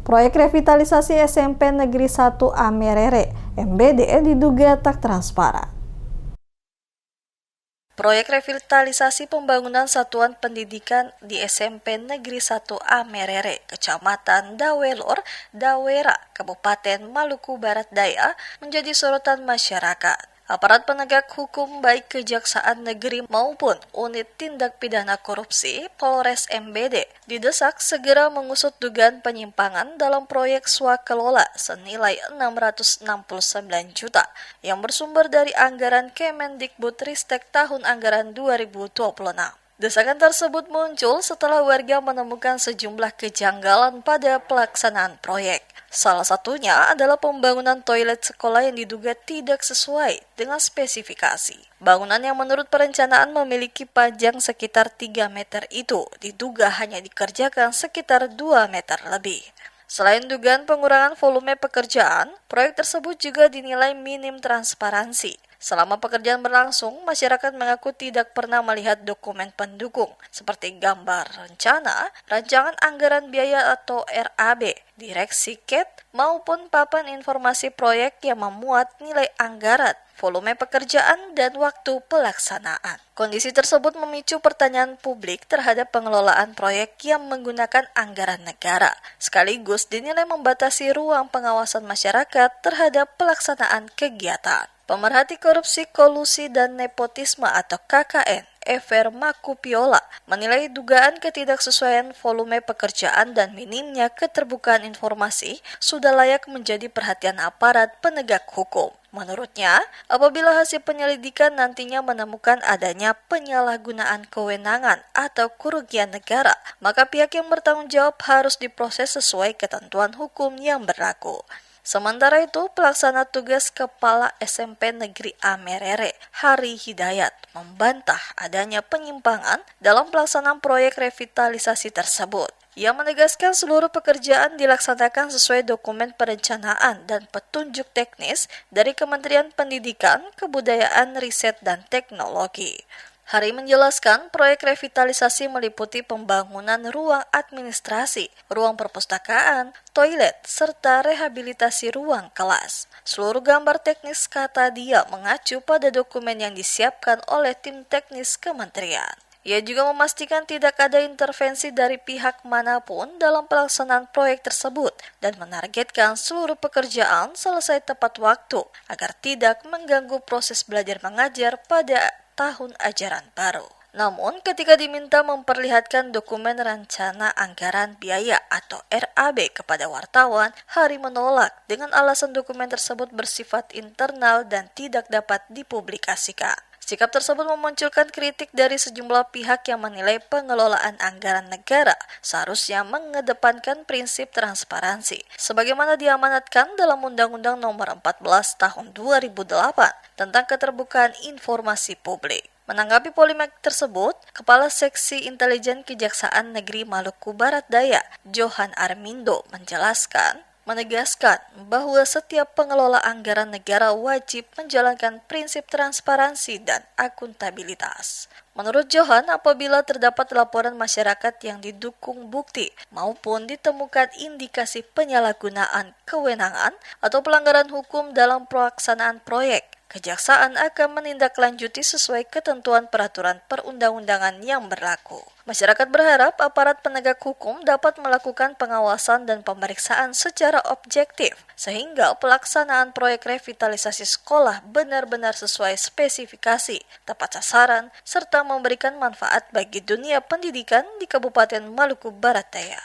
Proyek revitalisasi SMP Negeri 1 Amerere, MBD, diduga tak transparan. Proyek revitalisasi pembangunan satuan pendidikan di SMP Negeri 1 Amerere, Kecamatan Dawelor, Dawera, Kabupaten Maluku Barat Daya menjadi sorotan masyarakat. Aparat penegak hukum baik Kejaksaan Negeri maupun Unit Tindak Pidana Korupsi Polres MBD didesak segera mengusut dugaan penyimpangan dalam proyek swakelola senilai 669 juta yang bersumber dari anggaran Kemendikbudristek tahun anggaran 2026. Desakan tersebut muncul setelah warga menemukan sejumlah kejanggalan pada pelaksanaan proyek. Salah satunya adalah pembangunan toilet sekolah yang diduga tidak sesuai dengan spesifikasi. Bangunan yang menurut perencanaan memiliki panjang sekitar 3 meter itu diduga hanya dikerjakan sekitar 2 meter lebih. Selain dugaan pengurangan volume pekerjaan, proyek tersebut juga dinilai minim transparansi. Selama pekerjaan berlangsung, masyarakat mengaku tidak pernah melihat dokumen pendukung seperti gambar rencana, rancangan anggaran biaya atau RAB, direksi KET, maupun papan informasi proyek yang memuat nilai anggaran, volume pekerjaan, dan waktu pelaksanaan. Kondisi tersebut memicu pertanyaan publik terhadap pengelolaan proyek yang menggunakan anggaran negara, sekaligus dinilai membatasi ruang pengawasan masyarakat terhadap pelaksanaan kegiatan. Pemerhati Korupsi, Kolusi, dan Nepotisme atau KKN, Ever Makupiola, menilai dugaan ketidaksesuaian volume pekerjaan dan minimnya keterbukaan informasi sudah layak menjadi perhatian aparat penegak hukum. Menurutnya, apabila hasil penyelidikan nantinya menemukan adanya penyalahgunaan kewenangan atau kerugian negara, maka pihak yang bertanggung jawab harus diproses sesuai ketentuan hukum yang berlaku. Sementara itu, pelaksana tugas Kepala SMP Negeri Amerere, Hari Hidayat, membantah adanya penyimpangan dalam pelaksanaan proyek revitalisasi tersebut. Ia menegaskan seluruh pekerjaan dilaksanakan sesuai dokumen perencanaan dan petunjuk teknis dari Kementerian Pendidikan, Kebudayaan, Riset, dan Teknologi. Hari menjelaskan proyek revitalisasi meliputi pembangunan ruang administrasi, ruang perpustakaan, toilet, serta rehabilitasi ruang kelas. Seluruh gambar teknis, kata dia, mengacu pada dokumen yang disiapkan oleh tim teknis kementerian. Ia juga memastikan tidak ada intervensi dari pihak manapun dalam pelaksanaan proyek tersebut dan menargetkan seluruh pekerjaan selesai tepat waktu agar tidak mengganggu proses belajar mengajar pada tahun ajaran baru. Namun, ketika diminta memperlihatkan dokumen rencana anggaran biaya atau RAB kepada wartawan, Hari menolak dengan alasan dokumen tersebut bersifat internal dan tidak dapat dipublikasikan. Sikap tersebut memunculkan kritik dari sejumlah pihak yang menilai pengelolaan anggaran negara seharusnya mengedepankan prinsip transparansi, sebagaimana diamanatkan dalam Undang-Undang Nomor 14 Tahun 2008 tentang keterbukaan informasi publik. Menanggapi polemik tersebut, Kepala Seksi Intelijen Kejaksaan Negeri Maluku Barat Daya, Johan Armindo, menegaskan bahwa setiap pengelola anggaran negara wajib menjalankan prinsip transparansi dan akuntabilitas. Menurut Johan, apabila terdapat laporan masyarakat yang didukung bukti maupun ditemukan indikasi penyalahgunaan kewenangan atau pelanggaran hukum dalam pelaksanaan proyek, Kejaksaan akan menindaklanjuti sesuai ketentuan peraturan perundang-undangan yang berlaku. Masyarakat berharap aparat penegak hukum dapat melakukan pengawasan dan pemeriksaan secara objektif, sehingga pelaksanaan proyek revitalisasi sekolah benar-benar sesuai spesifikasi, tepat sasaran, serta memberikan manfaat bagi dunia pendidikan di Kabupaten Maluku Barat Daya.